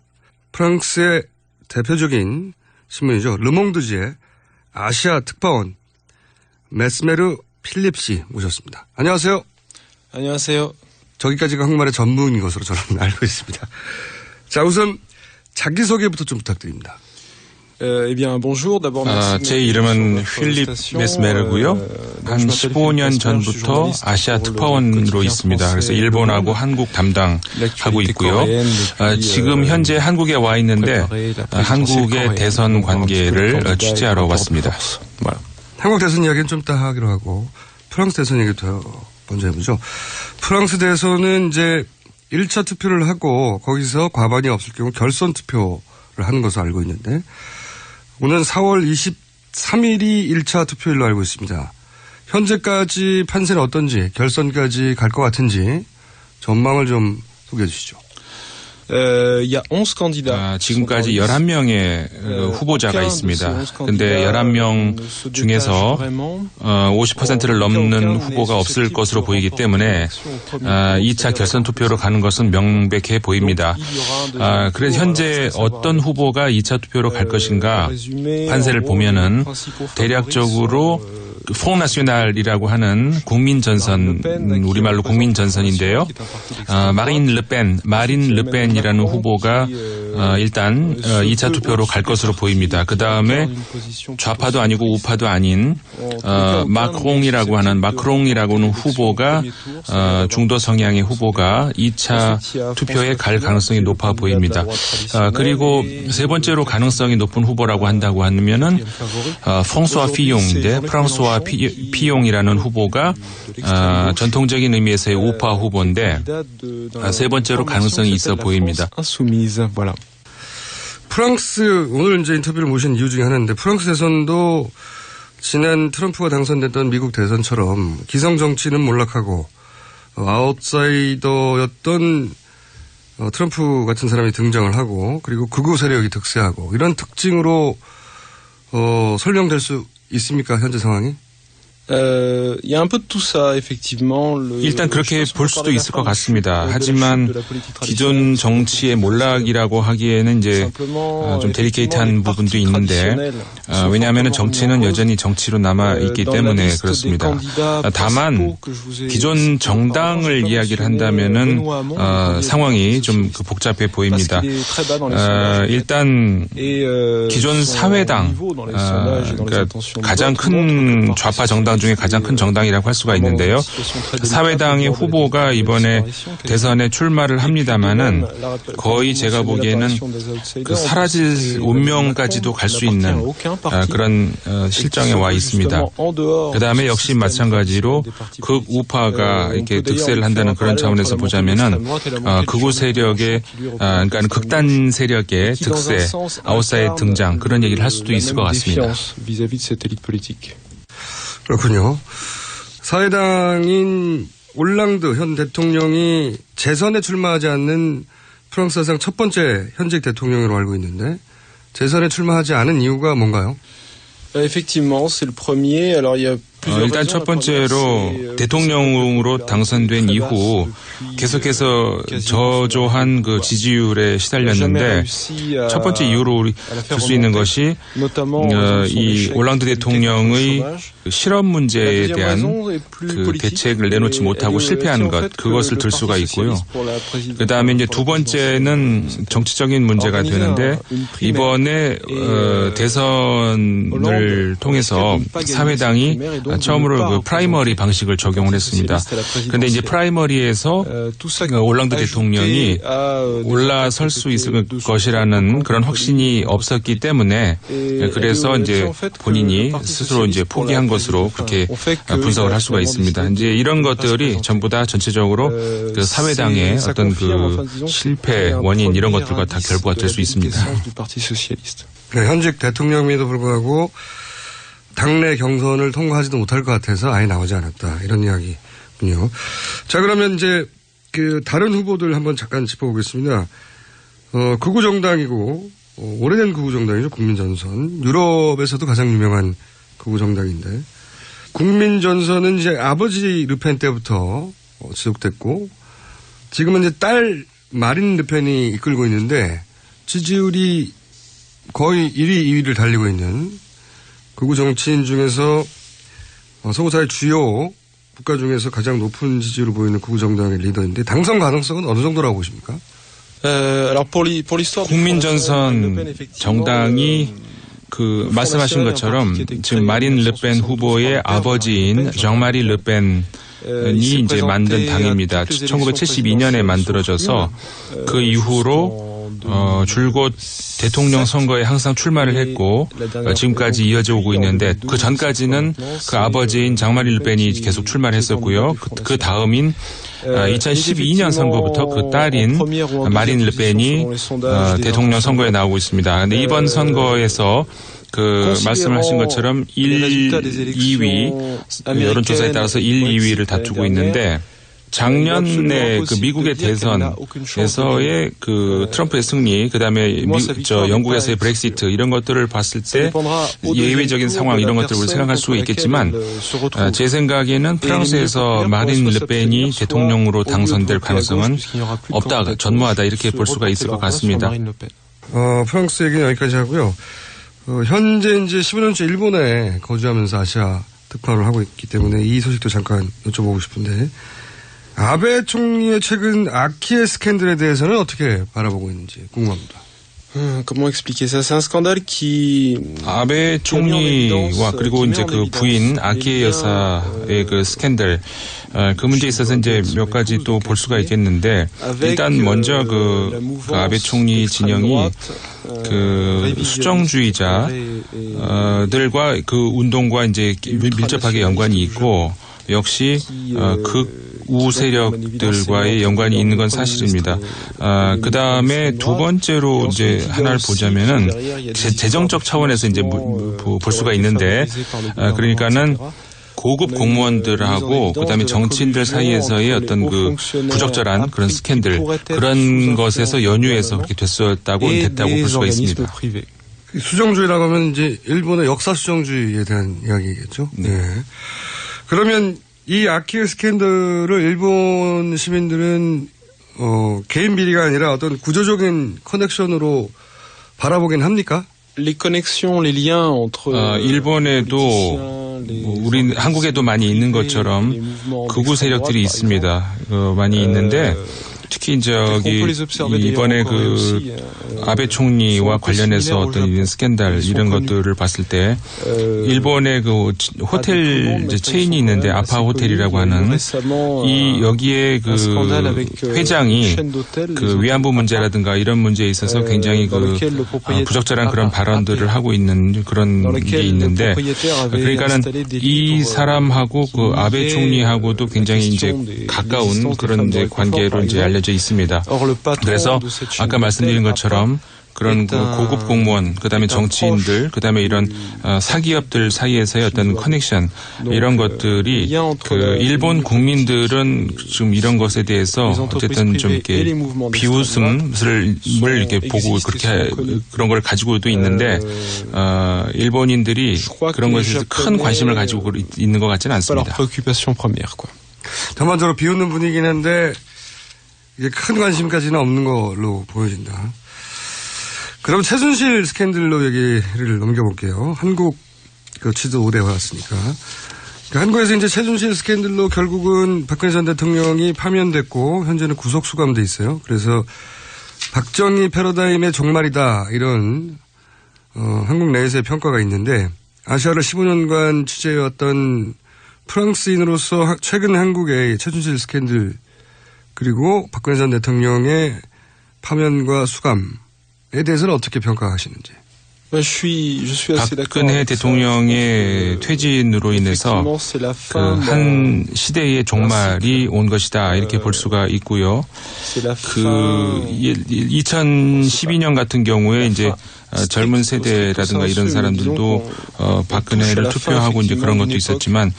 프랑스의 대표적인 신문이죠. 르몽드지의 아시아 특파원 메스메르 필립 씨 모셨습니다. 안녕하세요.
안녕하세요.
저기까지가 한국말의 전문인 것으로 저는 알고 있습니다. 자, 우선 자기소개부터 좀 부탁드립니다.
제 이름은 필립 메스메르고요. 한 15년 전부터 아시아 특파원으로 있습니다. 그래서 일본하고 한국 담당하고 있고요. 지금 현재 한국에 와 있는데 한국의 대선 관계를 취재하러 왔습니다.
한국 대선 이야기는 좀 이따 하기로 하고 프랑스 대선 얘기부터 먼저 해보죠. 프랑스 대선은 이제 1차 투표를 하고 거기서 과반이 없을 경우 결선 투표를 하는 것으로 알고 있는데 오늘 4월 23일이 1차 투표일로 알고 있습니다. 현재까지 판세는 어떤지 결선까지 갈 것 같은지 전망을 좀 소개해 주시죠.
지금까지 11명의 후보자가 있습니다. 근데 11명 중에서 50%를 넘는 후보가 없을 것으로 보이기 때문에 2차 결선 투표로 가는 것은 명백해 보입니다. 그래서 현재 어떤 후보가 2차 투표로 갈 것인가 판세를 보면은 대략적으로 퐁 나시오날이라고 하는 국민전선, 우리말로 국민전선인데요. 마린 르펜이라는 후보가 일단 2차 투표로 갈 것으로 보입니다. 그 다음에 좌파도 아니고 우파도 아닌 마크롱이라고 하는 후보가 중도 성향의 후보가 2차 투표에 갈 가능성이 높아 보입니다. 그리고 세 번째로 가능성이 높은 후보라고 한다고 하면은 퐁수아 피용인데 프랑스와 피용이라는 후보가 전통적인 의미에서의 우파 후보인데 세 번째로 가능성이 있어 보입니다.
프랑스 오늘 이제 인터뷰를 모신 이유 중에 하나인데 프랑스 대선도 지난 트럼프가 당선됐던 미국 대선처럼 기성 정치는 몰락하고 아웃사이더였던 트럼프 같은 사람이 등장을 하고 그리고 극우 세력이 득세하고 이런 특징으로 설명될 수 있습니까? 현재 상황이?
일단 그렇게 볼 수도 있을 것 같습니다. 하지만 기존 정치의 몰락이라고 하기에는 이제 좀 데리케이트한 부분도 있는데 왜냐하면 정치는 여전히 정치로 남아 있기 때문에 그렇습니다. 다만 기존 정당을 이야기를 한다면은 상황이 좀 복잡해 보입니다. 일단 기존 사회당 그러니까 가장 큰 좌파 정당 중에 가장 큰 정당이라고 할 수가 있는데요. 사회당의 후보가 이번에 대선에 출마를 합니다마는 거의 제가 보기에는 그 사라질 운명까지도 갈 수 있는 그런 실정에 와 있습니다. 그 다음에 역시 마찬가지로 극우파가 이렇게 득세를 한다는 그런 차원에서 보자면은 극우 세력의 그러니까 극단 세력의 득세, 아웃사이드 등장 그런 얘기를 할 수도 있을 것 같습니다.
그렇군요. 사회당인 올랑드 현 대통령이 재선에 출마하지 않는 프랑스 사상 첫 번째 현직 대통령으로 알고 있는데 재선에 출마하지 않은 이유가 뭔가요?
일단 첫 번째로 대통령으로 당선된 이후 계속해서 저조한 그 지지율에 시달렸는데 첫 번째 이유로 들 수 있는 것이 이 올랑드 대통령의 실업 문제에 대한 그 대책을 내놓지 못하고 실패한 것 그것을 들 수가 있고요. 그 다음에 이제 두 번째는 정치적인 문제가 되는데 이번에 대선을 통해서 사회당이 처음으로 그 프라이머리 방식을 적용을 했습니다. 그런데 이제 프라이머리에서 올랑드 대통령이 올라설 수 있을 것이라는 그런 확신이 없었기 때문에 그래서 이제 본인이 스스로 이제 포기한 것으로 그렇게 분석을 할 수가 있습니다. 이제 이런 것들이 전부 다 전체적으로 그 사회당의 어떤 그 실패 원인 이런 것들과 다 결부가 될 수 있습니다.
네, 현직 대통령임에도 불구하고 당내 경선을 통과하지도 못할 것 같아서 아예 나오지 않았다. 이런 이야기군요. 자, 그러면 이제 그 다른 후보들 한번 잠깐 짚어보겠습니다. 극우 정당이고 오래된 극우 정당이죠. 국민전선. 유럽에서도 가장 유명한 극우 정당인데 국민전선은 이제 아버지 르펜 때부터 지속됐고 지금은 이제 딸 마린 르펜이 이끌고 있는데 지지율이 거의 1위, 2위를 달리고 있는 극우 정치인 중에서 서구사회 주요 국가 중에서 가장 높은 지지율을 보이는 극우 정당의 리더인데 당선 가능성은 어느 정도라고 보십니까?
국민전선 정당이 그 말씀하신 것처럼 지금 마린 르펜 후보의 아버지인 정마리 르펜이 이제 만든 당입니다. 1972년에 만들어져서 그 이후로 줄곧 대통령 선거에 항상 출마를 했고 지금까지 이어져 오고 있는데 그 전까지는 그 아버지인 장마리 르펜이 계속 출마를 했었고요. 그 다음인 2012년 선거부터 그 딸인 마린 르펜이 대통령 선거에 나오고 있습니다. 그런데 이번 선거에서 그 말씀하신 것처럼 1, 2위 여론조사에 따라서 1, 2위를 다투고 있는데 작년에 그 미국의 대선에서의 그 트럼프의 승리, 그다음에 영국에서의 브렉시트 이런 것들을 봤을 때 예외적인 상황 이런 것들을 우리 생각할 수 있겠지만 제 생각에는 프랑스에서 마린 르펜이 대통령으로 당선될 가능성은 없다, 전무하다 이렇게 볼 수가 있을 것 같습니다.
프랑스 얘기는 여기까지 하고요. 현재 이제 15년째 일본에 거주하면서 아시아 특파원을 하고 있기 때문에 이 소식도 잠깐 여쭤보고 싶은데 아베 총리의 최근 아키에 스캔들에 대해서는 어떻게 바라보고 있는지 궁금합니다.
아베 총리와 그리고 이제 그 부인 아키에 여사의 그 스캔들 그 문제에 있어서 이제 몇 가지 또 볼 수가 있겠는데 일단 먼저 그 아베 총리 진영이 그 수정주의자들과 그 운동과 이제 밀접하게 연관이 있고 역시 극우 세력들과의 연관이 있는 건 사실입니다. 그 다음에 두 번째로 이제 하나를 보자면은 재정적 차원에서 이제 볼 수가 있는데 그러니까는 고급 공무원들하고 그다음에 정치인들 사이에서의 어떤 그 부적절한 그런 스캔들 그런 것에서 연유해서 그렇게 됐다고 볼 수가 있습니다.
수정주의라고 하면 이제 일본의 역사 수정주의에 대한 이야기겠죠. 네. 그러면 이 아키에 스캔들을 일본 시민들은 개인 비리가 아니라 어떤 구조적인 커넥션으로 바라보긴 합니까?
일본에도 우리 한국에도 많이 있는 것처럼 극우 세력들이 있습니다. 많이 있는데 특히 이번에 그 아베 총리와 관련해서 어떤 이런 스캔들 이런 것들을 봤을 때 일본의 그 호텔 체인이 있는데 아파 호텔이라고 하는 여기에 그 회장이 그 위안부 문제라든가 이런 문제에 있어서 굉장히 그 부적절한 그런 발언들을 하고 있는 그런 게 있는데 그러니까는 이 사람하고 그 아베 총리하고도 굉장히 이제 가까운 그런 이제 관계로 이제 알려져 있습니다. 그래서 아까 말씀드린 것처럼 그런 고급 공무원, 그다음에 정치인들, 그다음에 이런 사기업들 사이에서의 어떤 커넥션 이런 것들이 그 일본 국민들은 지금 이런 것에 대해서 어쨌든 좀 이렇게 비웃음을 이렇게 보고 그렇게 그런 걸 가지고도 있는데 일본인들이 그런 것에 대해서 큰 관심을 가지고 있는 것 같지는 않습니다.
전반적으로 비웃는 분위기긴 한데 이게 큰 관심까지는 없는 걸로 보여진다. 그럼 최순실 스캔들로 얘기를 넘겨볼게요. 한국 그 취도 오래 왔으니까. 그러니까 한국에서 이제 최순실 스캔들로 결국은 박근혜 전 대통령이 파면됐고 현재는 구속 수감돼 있어요. 그래서 박정희 패러다임의 종말이다 이런 한국 내에서의 평가가 있는데 아시아를 15년간 취재해왔던 프랑스인으로서 최근 한국의 최순실 스캔들 그리고 박근혜 전 대통령의 파면과 수감에 대해서는 어떻게 평가하시는지.
박근혜 대통령의 퇴진으로 인해서 그 한 시대의 종말이 온 것이다 이렇게 볼 수가 있고요. 그 2012년 같은 경우에 이제 젊은 세대라든가 이런 사람들도 박근혜를 투표하고 이제 그런 것도 있었지만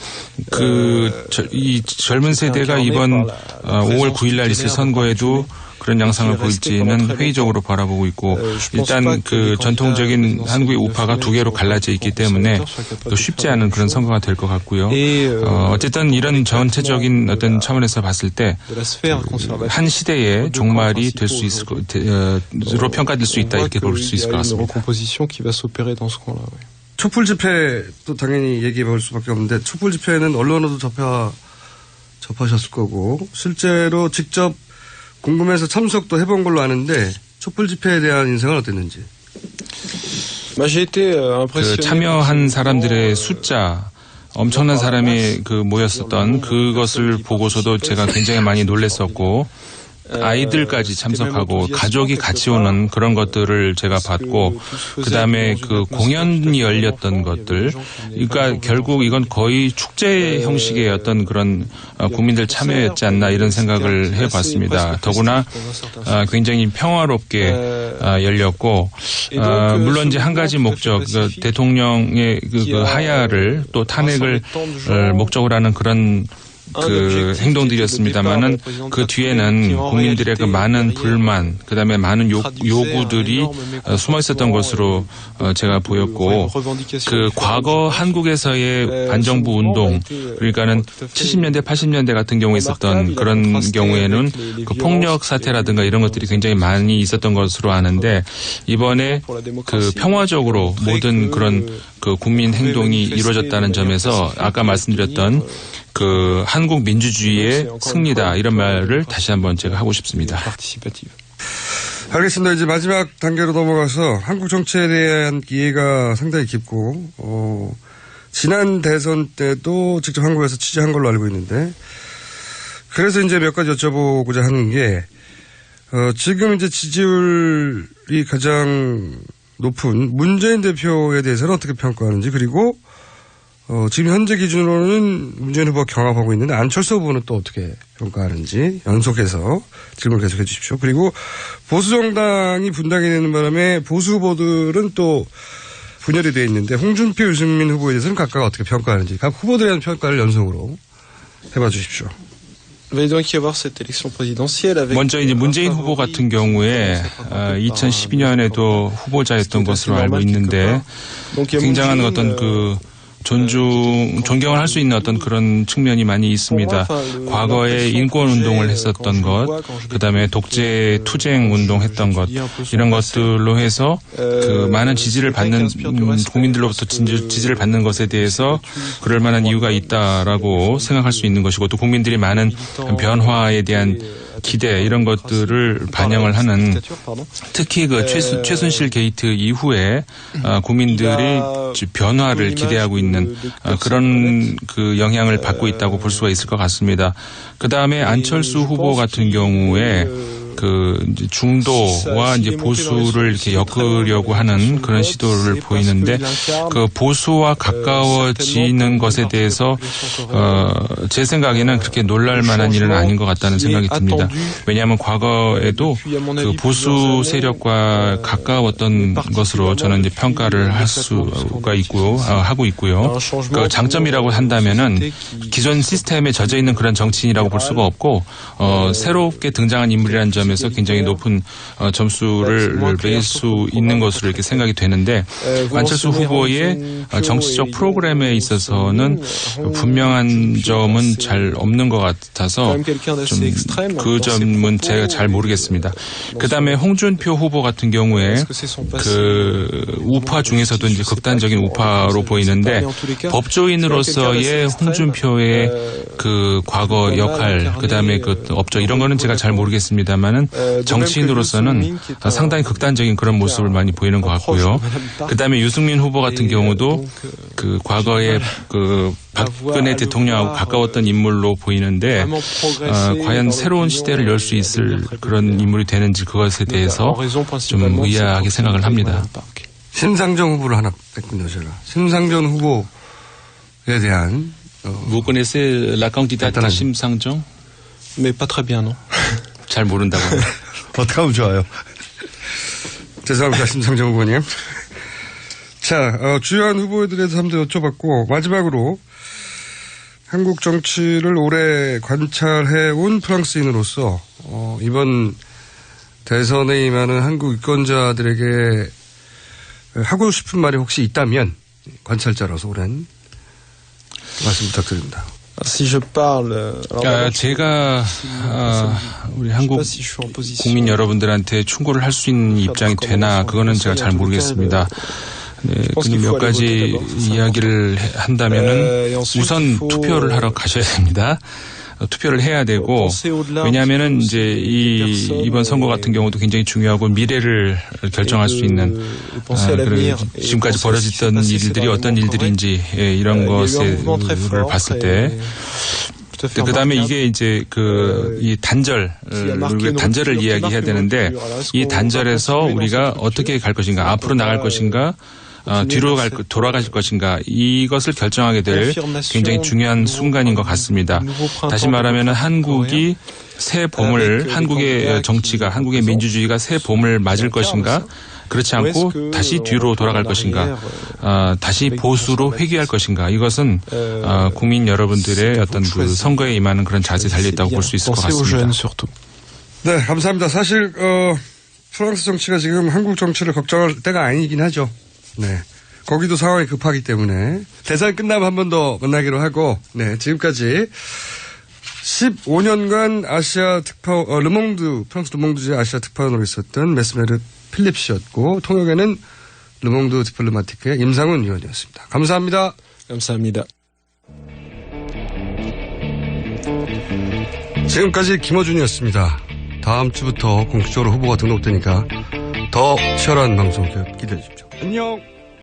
이 젊은 세대가 이번 5월 9일 날 있을 선거에도 그런 양상을 보일지는 회의적으로 바라보고 있고 일단 그 전통적인 한국의 우파가 두 개로 갈라져 있기 때문에 또 쉽지 않은 그런 선거가 될 것 같고요. 어쨌든 이런 전체적인 어떤 차원에서 봤을 때 한 시대의 종말이 될 수 있을 것으로 평가될 수 있다 이렇게 볼 수 있을 것 같습니다.
촛불 집회도 당연히 얘기해 볼 수밖에 없는데 촛불 집회는 언론으로도 접하셨을 거고 실제로 직접 궁금해서 참석도 해본 걸로 아는데 촛불 집회에 대한 인상은 어땠는지.
그 참여한 사람들의 숫자 엄청난 사람이 모였었던 그것을 보고서도 제가 굉장히 많이 놀랐었고 아이들까지 참석하고 가족이 같이 오는 그런 것들을 제가 봤고 그다음에 그 공연이 열렸던 것들 그러니까 결국 이건 거의 축제 형식의 어떤 그런 국민들 참여였지 않나 이런 생각을 해봤습니다. 더구나 굉장히 평화롭게 열렸고 물론 이제 한 가지 목적 대통령의 그 하야를 또 탄핵을 목적으로 하는 그런 그 행동들이었습니다만은 그 뒤에는 국민들의 그 많은 불만 그다음에 많은 요구들이 숨어 있었던 것으로 제가 보였고 그 과거 한국에서의 반정부 운동 그러니까는 70년대 80년대 같은 경우에 있었던 그런 경우에는 그 폭력 사태라든가 이런 것들이 굉장히 많이 있었던 것으로 아는데 이번에 그 평화적으로 모든 그런 그 국민 행동이 이루어졌다는 점에서 아까 말씀드렸던 그 한국 민주주의의 승리다 이런 말을 다시 한번 제가 하고 싶습니다.
알겠습니다. 이제 마지막 단계로 넘어가서 한국 정치에 대한 이해가 상당히 깊고 지난 대선 때도 직접 한국에서 취재한 걸로 알고 있는데 그래서 이제 몇 가지 여쭤보고자 하는 게 지금 이제 지지율이 가장 높은 문재인 대표에 대해서는 어떻게 평가하는지 그리고 지금 현재 기준으로는 문재인 후보가 경합하고 있는데 안철수 후보는 또 어떻게 평가하는지 연속해서 질문을 계속해 주십시오. 그리고 보수정당이 분당이 되는 바람에 보수 후보들은 또 분열이 되어 있는데 홍준표, 유승민 후보에 대해서는 각각 어떻게 평가하는지 각 후보들에 대한 평가를 연속으로 해봐 주십시오.
먼저 이제 문재인 후보 같은 경우에 2012년에도 후보자였던 것으로 알고 있는데 굉장한 어떤 그 존경을 할 수 있는 어떤 그런 측면이 많이 있습니다. 과거에 인권운동을 했었던 것, 그 다음에 독재 투쟁 운동했던 것, 이런 것들로 해서 그 많은 지지를 받는, 국민들로부터 지지를 받는 것에 대해서 그럴 만한 이유가 있다라고 생각할 수 있는 것이고 또 국민들이 많은 변화에 대한 기대 이런 것들을 반영을 하는 특히 그 최순실 게이트 이후에 국민들이 변화를 기대하고 있는 그런 그 영향을 받고 있다고 볼 수가 있을 것 같습니다. 그 다음에 안철수 후보 같은 경우에 그 이제 중도와 이제 보수를 이렇게 엮으려고 하는 그런 시도를 보이는데 그 보수와 가까워지는 것에 대해서 제 생각에는 그렇게 놀랄 만한 일은 아닌 것 같다는 생각이 듭니다. 왜냐하면 과거에도 그 보수 세력과 가까웠던 것으로 저는 이제 평가를 할 수가 있고 하고 있고요. 그 장점이라고 한다면은 기존 시스템에 젖어 있는 그런 정치인이라고 볼 수가 없고 새롭게 등장한 인물이라는 점에서 굉장히 높은 점수를 매길 수 있는 것으로 이렇게 생각이 되는데 안철수 후보의 정치적 프로그램에 있어서는 분명한 점은 잘 없는 것 같아서 좀 그 점은 제가 잘 모르겠습니다. 그다음에 홍준표 후보 같은 경우에 그 우파 중에서도 이제 극단적인 우파로 보이는데 법조인으로서의 홍준표의 그 과거 역할 그다음에 그 업적 이런 거는 제가 잘 모르겠습니다만 하지만은 정치인으로서는 상당히 극단적인 그런 모습을 많이 보이는 것 같고요. 그다음에 유승민 후보 같은 경우도 그 과거에 그 박근혜 대통령하고 가까웠던 인물로 보이는데 과연 새로운 시대를 열 수 있을 그런 인물이 되는지 그것에 대해서 좀 의아하게 생각을 합니다.
심상정 후보를 하나 뺐군요, 제가. 심상정 후보에 대한
Vous connaissez la candidate 심상정?
Mais pas très bien, non?
잘 모른다고요.
어떻게 하면 좋아요? 죄송합니다, 심상정 후보님. 자, 주요한 후보들에 대해서 한번 여쭤봤고, 마지막으로 한국 정치를 오래 관찰해온 프랑스인으로서 이번 대선에 임하는 한국 유권자들에게 하고 싶은 말이 혹시 있다면 관찰자로서 오랜 말씀 부탁드립니다.
제가 우리 한국 국민 여러분들한테 충고를 할 수 있는 입장이 되나 그거는 제가 잘 모르겠습니다. 네, 근데 몇 가지 이야기를 한다면은 우선 투표를 하러 가셔야 됩니다. 투표를 해야 되고 왜냐하면은 이제 이번 선거 같은 경우도 굉장히 중요하고 미래를 결정할 수 있는 지금까지 벌어졌던 일들이 어떤 일들인지 이런 것을 봤을 때 그다음에 이게 이제 이 우리가 단절을 이야기해야 되는데 이 단절에서 우리가 어떻게 갈 것인가 앞으로 나갈 것인가 뒤로 돌아가실 것인가 이것을 결정하게 될 굉장히 중요한 순간인 것 같습니다. 다시 말하면 한국이 새 봄을 한국의 정치가 한국의 민주주의가 새 봄을 맞을 것인가 그렇지 않고 다시 뒤로 돌아갈 것인가 다시 보수로 회귀할 것인가 이것은 국민 여러분들의 어떤 그 선거에 임하는 그런 자세에 달려있다고 볼 수 있을 것 같습니다.
네, 감사합니다. 사실 프랑스 정치가 지금 한국 정치를 걱정할 때가 아니긴 하죠. 네. 거기도 상황이 급하기 때문에 대선 끝나면 한 번 더 만나기로 하고 네, 지금까지 15년간 아시아 르몽드 프랑스 르몽드의 아시아 특파원으로 있었던 메스메르 필립 씨였고 통역에는 르몽드 디플로마티크의 임상훈 위원이었습니다. 감사합니다.
감사합니다.
지금까지 김어준이었습니다. 다음 주부터 공식적으로 후보가 등록되니까 더 치열한 방송 기대해 주십시오. 안녕.